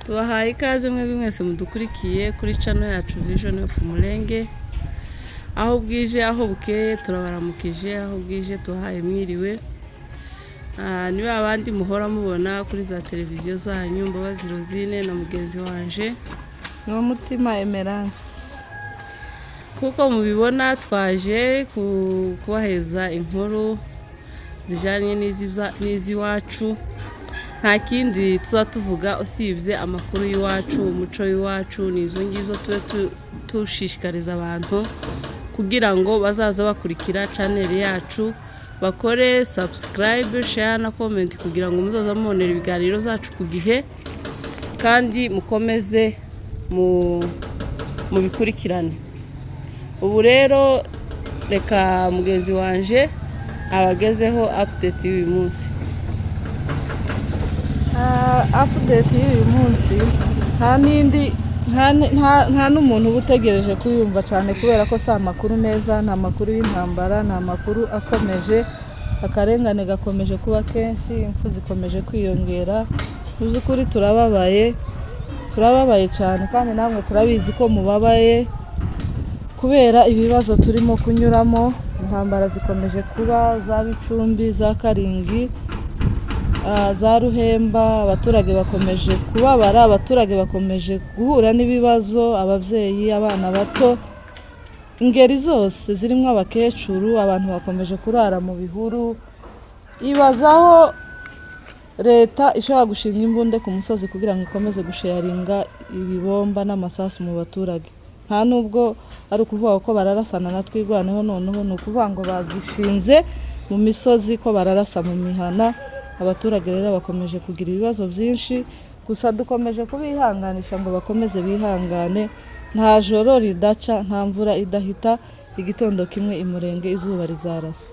Tubahaye ikaze mwese mudukurikiye kuri channel yacu Vision of Umurenge. Aho bwije aho bukeye turabaramukije, aho bwije tuhaye mwiriwe. Niwe abandi muhora mubona kuri za televiziyo zanyu Mbabazi Rosine na mugenzi wanje n'umutima Emerance. Kuko mubibona twaje kubaheza inkuru zijanye n'izi wacu. Nta kindi tuvuga usibye amakuru y'iwacu, umuco w'iwacu, nizo ngizo tushishikariza abantu kugira ngo bazaza bakurikira channel yacu, bakore subscribe, share na comment kugira ngo muzoza mubonera ibiganiro zacu ku gihe kandi mukomeze mu bikurikirane. Ubu rero reka mugenzi wanje abagezeho update y'uyu munsi. Update y'uyu munsi nta n'umuntu ubutegereje kuyumva cyane kubera ko sa makuru meza, nta makuru y'intambara, nta makuru akomeje, akarengane gakomeje kuba kenshi, impfu zikomeje kwiyongera. Uzukuri turababaye cyane kandi namwe turabizi ko mubabaye kubera ibibazo turimo kunyuramo. Intambara zikomeje kuba za Bicumbi, za Karingi, za Ruhemba, abaturage bakomeje kubabara, abaturage bakomeje guhura n'ibibazo, ababyeyi, abana bato, ingeri zose zirimo abakecuru, abantu bakomeje kurara mu bihuru. Ibazaho leta ishobora gushinga imbunde ku musozi kugira ngo ikomeze gusharinga ibibomba n'amasasu mu baturage. Nta nubwo ari ukuvuga ko bararasana na twirwaneho, noneho ni ukuvuga ngo bazishinze mu misozi ko bararasa mu mihana. Abaturage rero bakomeje kugira ibibazo byinshi, gusa dukomeje kubihanganisha ngo bakomeze bihangane. Nta joro ridaca, nta mvura idahita, igitondo kimwe imurenge izuba rizarasa.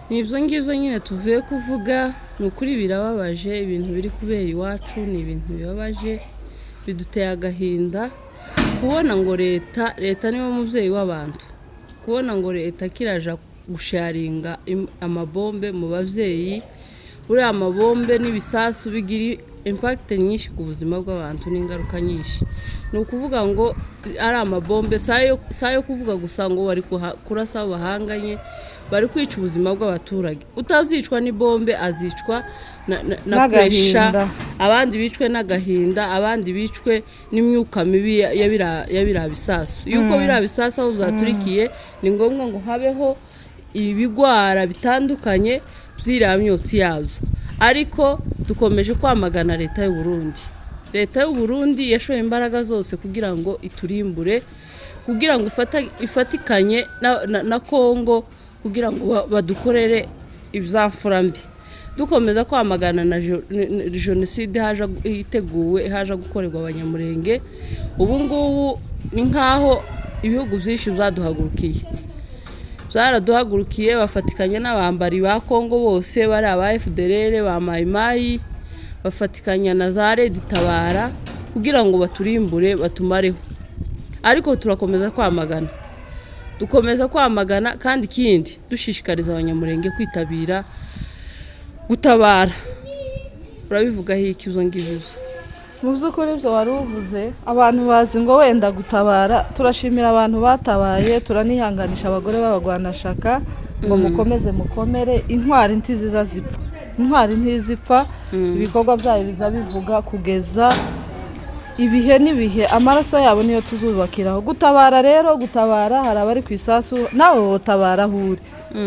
Nibyo ngibyo nyine tuvuye kuvuga. Nukuri birababaje ibintu biri kubera iwacu, ni ibintu bibabaje, biduteye agahinda kubona ngo leta niwe muvyeyi w'abantu, kubona ngo leta kiraja gusharinga amabombe mu bavyeyi. Uri amabombe n'ibisasu bigira impact nyinshi ku buzima bw'abantu n'ingaruka nyinshi. Ni ukuvuga ngo ari amabombe sayo kuvuga gusa ngo bari kurasa bahanganye, bari kwica ubuzima bw'abaturage. Utazicwa ni bombe azicwa na pressure, abandi bicwe n'agahinda, abandi bicwe n'imyuka mibi ya bisasu. Yuko bisasu aho uzaturikiye ni ngombwa ngo habeho ibigwara bitandukanye by'iramyotsi yazo. Ariko dukomeje kwamagana leta y'u Burundi. Leta y'u Burundi yashoye imbaraga zose kugira ngo iturimbure, kugira ngo ifatikanye na Kongo kugira ngo badukorere ibizamfura mbi. Dukomeza kwamagana na jenoside haje gukorerwa abanyamurenge. Ubu ngubu ni nkaho ibihugu byinshi byaduhagurukiye. Zaraduhagurukiye bafatikanye n'abambari ba Kongo bose, bari aba FDLR, ba Mayimayi, bafatikanya na za Red Tabara kugira ngo baturimbure batumareho. Ariko turakomeza kwamagana. Dukomeza kwamagana kandi ikindi dushishikariza abanyamurenge kwitabira gutabara. Urabivuga iki izo ngivyo? Mu by'ukuri byo wari uvuze, abantu bazi ngo wenda gutabara. Turashimira abantu batabaye, turanihanganisha abagore b'abagwanashaka ngo mukomeze mukomere. Intwari ntiziza zipfa, intwari ntizipfa. Ibikorwa byayo biza bivuga kugeza ibihe n'ibihe, amaraso yabo niyo tuzubakiraho. Gutabara rero, gutabara hari abari ku isasu, nawe wotabara huri.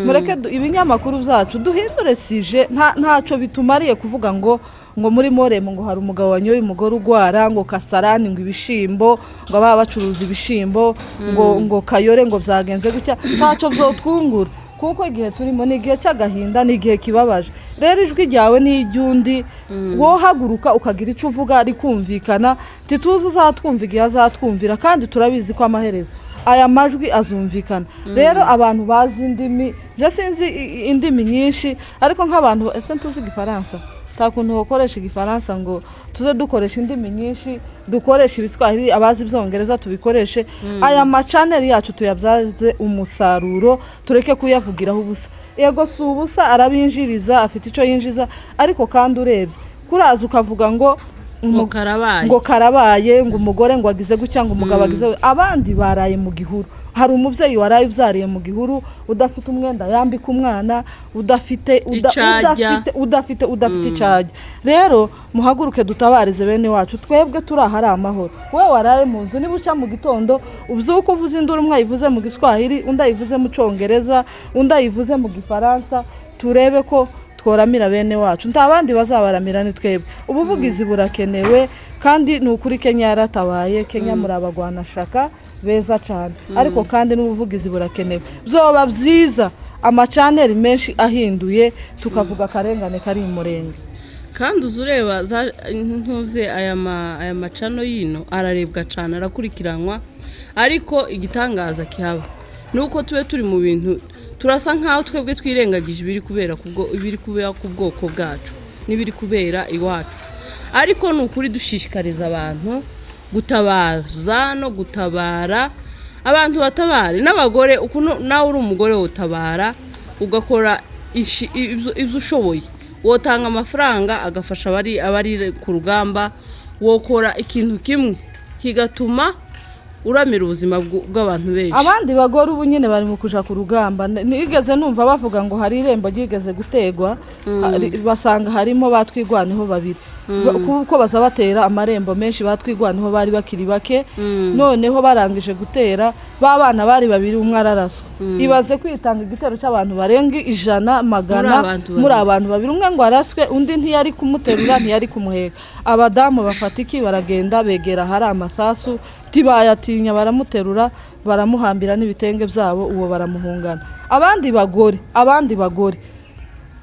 Mureke ibinyamakuru byacu duhindure sije, ntaco bitumariye kuvuga ngo muri Moremo ngo hari umugabo wanyoye umugore ugwara, ngo Kasarani ngo ibishimbo, ngo baba bacuruza ibishimbo, ngo Kayore ngo byagenze gutya. Ntaco byotwungura kuko igihe turimo ni igihe cy'agahinda, ni igihe kibabaje. Rero ijwi ryawe ni iryundi, wo haguruka ukagira ico uvuga rikumvikana. Tituzi uzatwumva igihe azatwumvira, kandi turabizi ko amaherezo aya majwi azumvikana. Rero abantu bazi indimi, je sinzi indimi nyinshi, ariko nk'abantu ese ntuzi Igifaransa, ta kuntu ukoresha Igifaransa ngo tuze dukoresha indimi nyinshi, dukoresha ibiswahili, abazi ibyongereza tubikoreshe. Aya channel yacu tuyabyaze umusaruro, tureke kuyavugiraho ubusa. Yego si ubusa, arabinjiriza, afite ico yinjiza, ariko kandi urebye kuraza ukavuga ngo ngo karabaye ngo umugore ngo agize gutya ngo umugabo agize abandi baraye mu gihuru. Hari umubyeyi waraye ubyariye mu gihuru udafite umwenda yambika umwana udafite icajya. Rero muhaguruke dutabarize bene wacu twebwe turi ahari amahoro. We waraye mu nzu niba uca mu gitondo ubyuka uvuze induru, umwe ayivuze mu Giswahili undi ayivuze mu Congereza undi ayivuze mu Gifaransa, turebe ko tworamira bene wacu ntabandi bazabaramira ni twebwe. Ubuvugizi burakenewe kandi ni ukuri Kenya yaratabaye. Kenya muri abagwanashaka beza cyane, ariko kandi n'ubuvugizi burakenewe. Byoba byiza amacaneri menshi ahinduye tukavuga akarengane kari mu murenge. Kandi uzureba ntuze aya macano yino ararebwa cyane arakurikiranwa, ariko igitangaza kihaba nuko tube turi mu bintu turasa nkaho twebwe twirengagije ibiri kubera ku bwoko bwacu n'ibiri kubera iwacu. Ariko nukuri dushishikariza abantu gutabaza no gutabara, abantu batabare n'abagore. Ukuntu nawe uri umugore wotabara ugakora ibyo ushoboye, wotanga amafaranga agafasha abari ku rugamba, wokora ikintu kimwe kigatuma uramira ubuzima bw'abantu benshi. Abandi bagore ubu nyine bari mu kuja ku rugamba. Nigeze numva bavuga ngo hari irembo ryigeze gutegwa, basanga harimo batwigwaniho babiri, kuko baza batera amarembo menshi batwigwaniho bari bakiri bake. Noneho barangije gutera babana bari babiri umwe araraswa. Ibaze kwitanga igitero cy'abantu barenga 100 muri abantu babiri, umwe ngo araswe undi ntiyari kumuterura ntiyari kumuheka. Abadamu bafatiki baragenda begera hari amasasu tibayatinya, baramuterura baramuhambira n'ibitenge byabo, uwo baramuhungana. Abandi bagore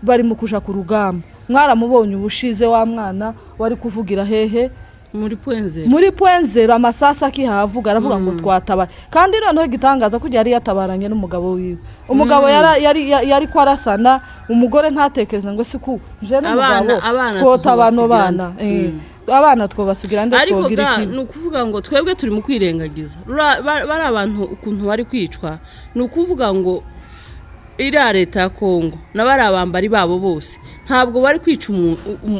bari mu kuja ku rugamba. Mwaramubonye ubushize wa mwana wari kuvugira hehe muri Pwenzero amasasa akihavuga aravuga ngo twatabaye. Kandi noneho gitangaza ko yari yatabaranye n'umugabo wiwe. Umugabo yari kwarasana, umugore ntatekereza ngo siku je n'umugabo twotabano abana twobasigira nde twogira iki. Ariko nukuvuga ngo twebwe turi mu kwirengagiza bari abantu ukuntu bari kwicwa. Nukuvuga ngo ira leta ya Kongo nabari abambari babo bose ntabwo bari kwica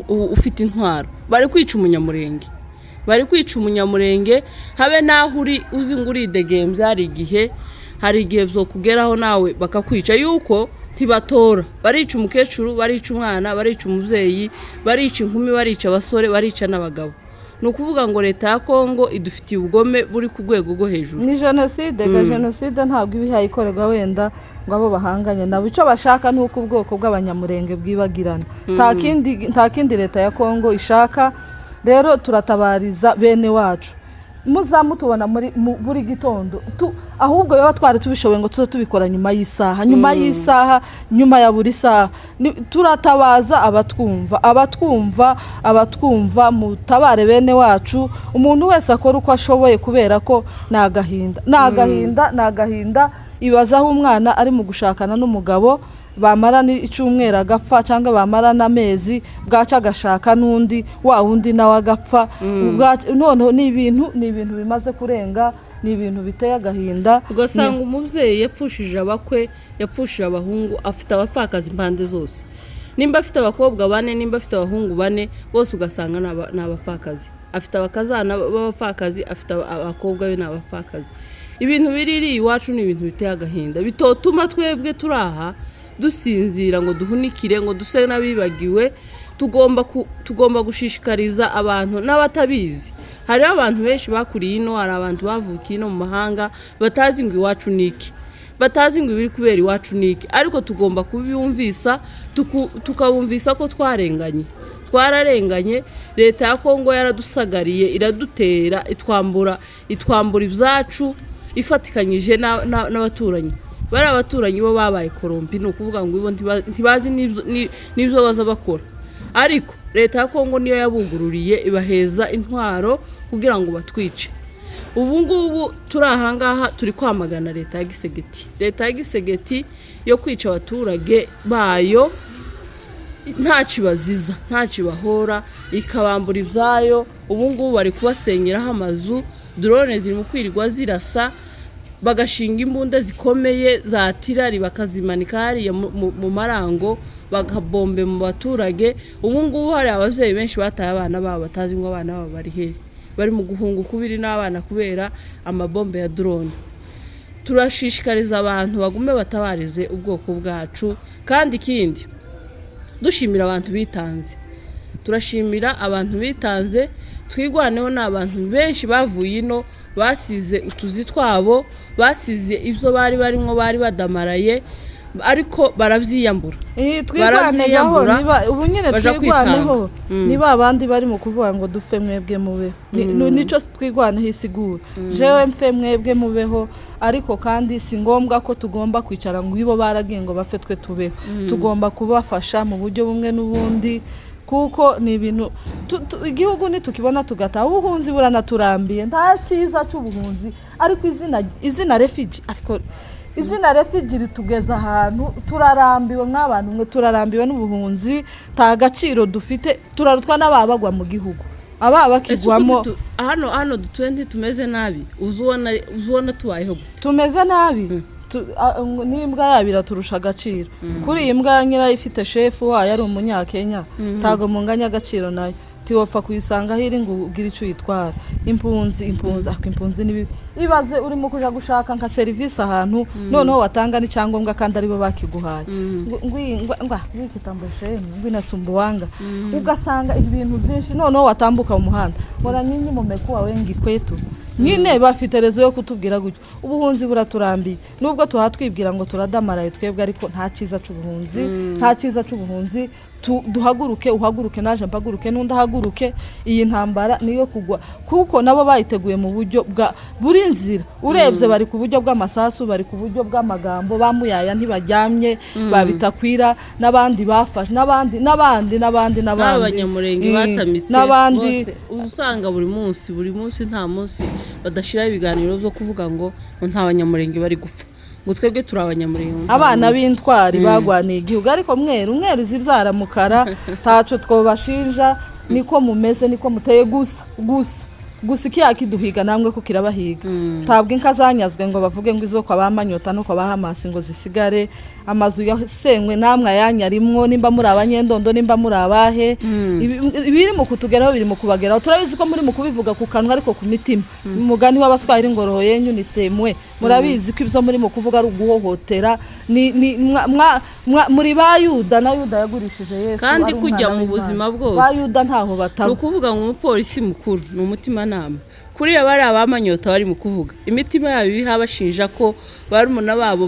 ufite intwaro, bari kwica umunyamurenge. Habe naho uri uzi ngo uridegembye, hari igihe byo kugeraho nawe bakakwica yuko tibatora. Barica umukecuru, barica umwana, barica umubyeyi, barica inkumi, barica abasore, barica n'abagabo. Nukuvuga ngo leta ya Kongo idufitiye ubugome buri ku rwego rwo hejuru. Ni genocide, genocide ntabwo ibihaye ikorerwa wenda ngo abo bahanganye nabo. Icyo bashaka nuko ubwoko bw'abanyamurenge bwibagirana. Nta kindi leta ya Kongo ishaka. Rero turatabariza bene wacu. Muzamutubona muri gitondo ahubwo yoba twari tubishoboye ngo tuze tubikora nyuma y'isaha nyuma ya buri saha. Turatabaza abatwumva mutabare bene wacu. Umuntu wese akora uko ashoboye kubera ko nagahinda ibazaho umwana ari mu gushakana n'umugabo bamara icyumweru agapfa cyangwa bamara n'amezi bwaca agashaka n'undi wa wundi nawe agapfa. None ni ibintu bimaze kurenga, ni ibintu biteye agahinda. Ugasanga umubyeyi yapfushije abakwe, yapfushije abahungu, afite abapfakazi impande zose. Nimba afite abakobwa 4, nimba afite abahungu 4, bose ugasanga n'abapfakazi. Afite abakazana b'abapfakazi, afite abakobwa be n'abapfakazi. Ibintu biriri iwacu ni ibintu biteye agahinda, bitotuma twebwe turaha dusinzira ngo duhunikire ngo duse nabibagiwe. Tugomba gushishikariza abantu n'abatabizi. Hari abantu benshi bakuriye ino, hari abantu bavukiye no mu mahanga batazi ngo iwacu niki, batazi ngo ibiri kubera iwacu niki. Ariko tugomba kubiyumvisa, tukabumvisa ko twararenganye. Leta ya Kongo yaradusagariye, iradutera, itwambura ibyacu, ifatikanyije n'abaturanyi. Bari abaturanyi bo babaye korompi. Nukuvuga ngo ibo ntibazi n'ibyo baza bakora. Ariko leta ya Kongo niyo yabugururiye ibaheza intwaro kugira ngo batwice. Ubu ngubu turi ahangaha turi kwamagana leta ya Gisegeti yo kwica abaturage bayo, nta kibaziza, nta kibahora, ikabambura ibyayo. Ubu ngubu bari kubasenyeraho amazu, drone ziri mu kwirirwa zirasa, bagashinga imbunda zikomeye za tirari bakazimanika hariya mu marango bagabombe mu baturage. Ubu ngubu hari abavyeyi benshi bataye abana babo batazi ngo abana babo bari hehe, bari mu guhunga kubiri n'abana kubera amabombe ya drone. Turashishikariza abantu bagume batabarize ubwoko bwacu. Kandi ikindi dushimira abantu bitanze, turashimira abantu bitanze, twigwaneho n'abantu benshi bavuye ino basize utuzi twabo, basize ibyo bari barimo bari badamaraye, ariko baravyiyambura. Twigwaneho ubu nyine twigwaneho niba abandi bari mu kuvuga ngo dupfe mwebwe mubeho, nico twigwaneho isigura. Jewe mfe mwebwe mubeho, ariko kandi si ngombwa ko tugomba kwicara ngo ibo baragiye ngo bapfe twe tubeho. Tugomba kubafasha mu buryo bumwe n'ubundi, kuko ni ibintu igihugu nitukibona tugataha. Ubuhunzi buranaturambiye, nta cyiza cy'ubuhunzi, ariko izina refugee, ariko izina refugee ritugeza ahantu turarambiwe nk'abantu mwe, turarambiwe n'ubuhunzi, ta gaciro dufite, turarutwa n'ababagwa mu gihugu, ababakigwamo. Hano dutuye ntitumeze nabi, uzubona tubayeho tumeze nabi. N'imbwa yabira turusha agaciro. Kuri iyi mbwa nyira ifite chef wayo ari umunyakenya, tago munganya agaciro nayo, tiwopfa kuyisanga hiri ngo ugira ico yitwara. Impunzi nibi ibaze urimo kuja gushaka nka service ahantu, noneho watanga n'icyangombwa kandi aribo bakiguhaye, wikitambo sheme nasumbuwanga, ugasanga ibintu byinshi, noneho watambuka mu muhanda bora nyinyi mu mekuwa wengi kwetu nyine bafite rezo yo kutubwira gutyo. Ubuhunzi buraturambiye, nubwo tuhatwibwira ngo turadamaraye twebwe, ariko nta cyiza c'ubuhunzi, nta cyiza c'ubuhunzi. Duhaguruke, uhaguruke, naje mpaguruke, n'undi ahaguruke. Iyi ntambara niyo kugwa, kuko nabo bayiteguye mu buryo bwa buri nzira. Urebye bari ku buryo bw'amasasu, bari ku buryo bw'amagambo, bamuyaya ntibajyamye, babitakwira, n'abandi bafashe, n'abandi abanyamurenge batamitse bose. Usanga buri munsi nta munsi badashira ibiganiro byo kuvuga ngo nta banyamurenge bari gupfa, ngo twebwe turi abanyamurenge, abana b'intwari bagwaniye igihugu. Ariko mweru zibyara mukara, taco twobashinja, niko mumeze, niko muteye gusa ikiduhiga namwe ko kirabahiga. Ntabwo inka zanyazwe ngo bavuge ngo izo kwa bamanyota no kwa bahamasi ngo zisigare. Amazu yasenywe namwe yanyarimwo, nimba muri abanyendondo, nimba muri abahe, ibiri mu kutugeraho biri mu kubageraho. Turabizi ko muri mu kubivuga ku kanwa, ariko ku mitima umugani w'abaswahili ngo roho yenyu nitemwe. Murabizi ko ibyo muri mu kuvuga ari uguhohotera. Muri bayuda na Yuda yagurishije Yesu, kandi kujya mu buzima bwose bayuda ntaho bataba. Ukuvuga ngo umupolisi mukuru ni umutima nama. Kuri abari abamanyota bari mu kuvuga, imitima yabo ibihabashinja ko barumuna babo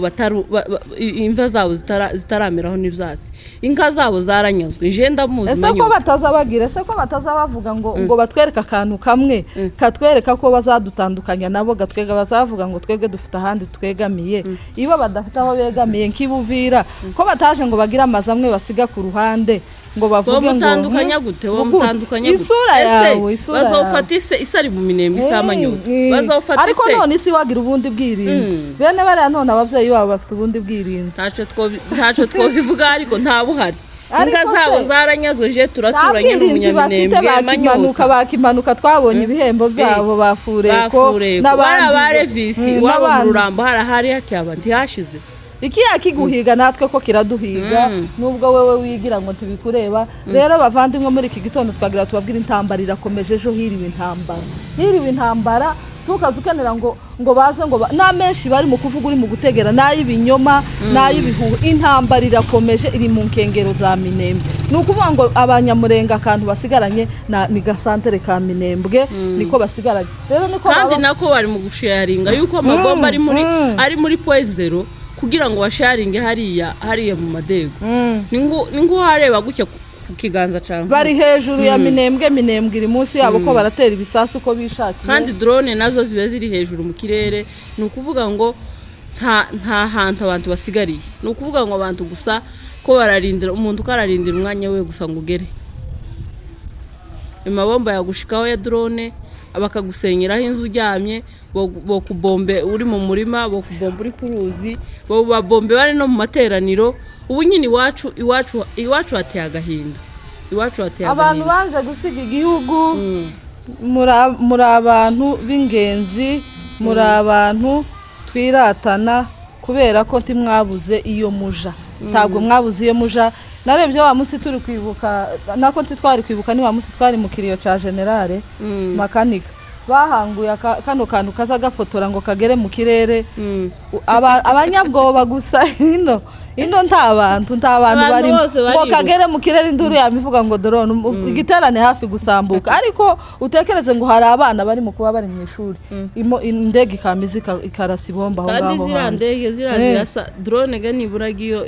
imva zabo zitarameraho n'ibyatsi, inka zabo zaranyazwe. Je ndamuzi manyo, ese ko batazabagira, ese ko batazabavuga ngo batwereka akantu kamwe katwereka ko bazadutandukanya nabo, gatwega bazavuga ngo twebwe dufite ahandi twegamiye. Ibo badafite aho begamiye nk'ibuvira, ko bataje ngo bagira amazamwe basiga ku ruhande ngo bavuge ngo mutandukanya gute, isura yawe, bazofata isari mu minembe isamanyota, bazofata ariko none isi wagira ubundi bwirinzi. Bene bariya none abavyeyi babo bafite ubundi bwirinzi, ntaco twobivuga, ariko nta buhari. Inka zabo zaranyazwe, je turaturanye n'umunyaminembe bakimanuka twabonye ibihembo byabo bafureko n'abandi barevisi wabo mu Rurambo harahari hakyaba ntihashize. Iki yakiguhiga natwe ko kiraduhiga, nubwo wewe wigira ngo tibikureba. Rero bavandimwe, muri iki gitondo twagira tubabwira intambara irakomeje. Ejo hiriwe intambara, tukazukenera ngo baze ngo na menshi bari mu kuvuga, uri mu gutegera nayibinyoma nayibihuha. Intambara irakomeje, iri mu nkengero za Minembwe. Nukuvuga ngo abanyamurenga akantu basigaranye ni gasantere ka Minembwe, niko basigaranye. Rero niko kandi nako bari mu gusharinga yuko amagomba ari muri point zero, kugira ngo washaringe hariya mu madego. Ningo hareba gucya ku kiganza cyangwa bari hejuru ya Minembwe iri munsi yabo, ko baratera ibisasu ko bishakiye, kandi drone nazo zibe ziri hejuru mu kirere. Ni ukuvuga ngo nta hantu abantu basigariye, ni ukuvuga ngo abantu gusa ko bararindira umuntu, kararindira umwanya we gusa ngo ugere. Imabomba yagushikaho ya drone, abakagusenyeraho inzu uryamye, bo kubombe uri mu murima, bo kubombe uri ku ruzi, bo babombe bari no mu materaniro. Ubu nyine iwacu hateye agahinda, abantu banze gusiga igihugu. Muri abantu b'ingenzi, muri abantu twiratana, kubera ko ntimwabuze iyo muja. Ntabwo mwabuze iyo muja. narebye wa munsi turi kwibuka nako twari kwibuka ni wa munsi twari mu kiriyo ca generale makanika bahanguye kano kantu kaza gafotora ngo kagere mu kirere abanyabwoba gusa ino nta bantu bari ngo kagere mu kirere induru yamivuga ngo drone igiterane hafi gusambuka ariko utekereze ngo hari abana bari mu kuba bari mu ishuri indege kamizi ikarasa ibomba aho ngaho kandi zirandege zirasa drone gani buragiyo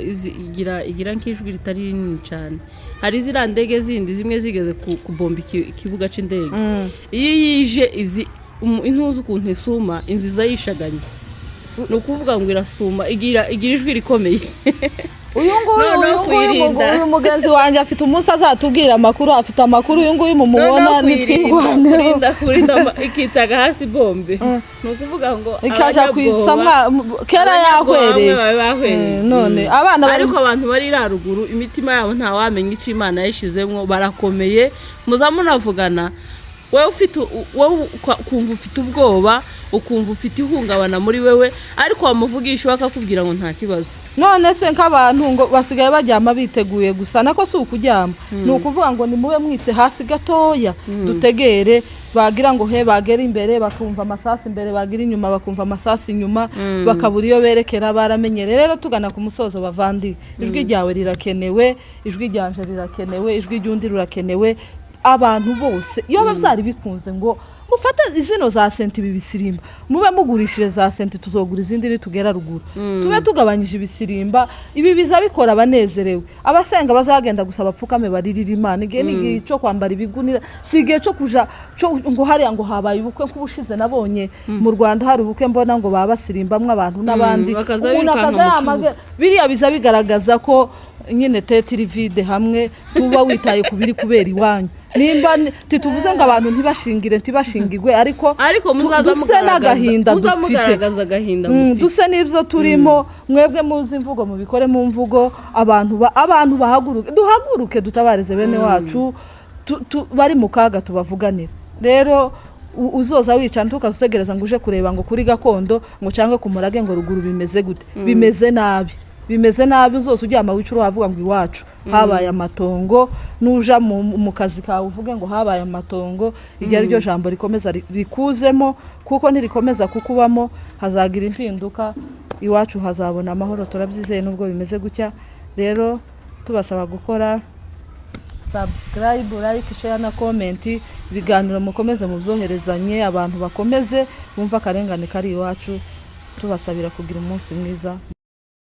igira nk'ijwi ritari rinini cyane hari zirandege zindi zimwe zigeze kubomba ikibuga c'indege iyo yije izi intuzu ukuntu isuma inziza yishaganye no kuvuga ngo irasuma igira ijwi rikomeye uyu mugenzi wanjye afite umunsi azatubwira amakuru afite amakuru uyu nguyu mumubona nitwigwane kurinda ikitaga hasi bombe no kuvuga ngo ikaja kwitsamwa kera yahwereye none abana ariko abantu bari raruguru imitima yabo nta wamenye iki Imana yashizemwo barakomeye muza munavugana wewe kumva ufite ubwoba ukumva ufite ihungabana muri wewe ariko wamuvugisha akakubwira ngo nta kibazo none se nk'abantu ngo basigaye baryama biteguye gusa nako si ukuryama ni ukuvuga ngo ni mube mwitse hasi gatoya dutegere bagira ngo bagera imbere bakumva amasasi imbere bagira inyuma bakumva amasasi inyuma bakabura iyo berekera baramenyere rero tugana ku musozo bavandi ijwi ryawe rirakenewe ijwi ryanje rirakenewe ijwi ry'undi rirakenewe abantu bose iyo bavyari bikunze ngo mufata izino za senti bibisirimba mube mugurishire za senti tuzogura izindi nitugera ruguru tube tugabanyije ibisirimba ibi biza bikora abanezerewe abasenga bazagenda gusaba pfukame baririra Imana igihe ni cyo kwambara ibigunira sigiye cyo kuja ngo hariya ngo habaye ubukwe kubushize nabonye mu Rwanda hari ubukwe mbona ngo babasirimbamwe abantu n'abandi biriya biza bigaragaza ko nyine tete rivide hamwe tuba witaye kubiri kubera iwanyu nimba tituvuze ngo abantu ntibashingirwe ariko muzaza n'agahinda muzamugaragaza agahinda duse n'ibyo turimo mwebwe muzi imvugo mu bikore mu mvugo abantu duhaguruke dutabarize bene wacu bari mu kaga tubavuganira rero uzoza wicana tukazutegereza ngo uje kureba ngo kuri gakondo ngo cyangwe kumurage ngo ruguru bimeze gute bimeze nabi uzose uryama wicuru wavuga ngo iwacu habaye amatongo nuja mu kazi kawe uvuge ngo habaye amatongo igihe ryo jambo rikomeza rikuzemo kuko ntirikomeza kukubamo hazagira impinduka iwacu hazabona amahoro turabyizeye nubwo bimeze gutya rero tubasaba gukora subscribe like share na comment ibiganiro mukomeze mu byoherezanye abantu bakomeze bumva karengane kari iwacu tubasabira kugira umunsi mwiza.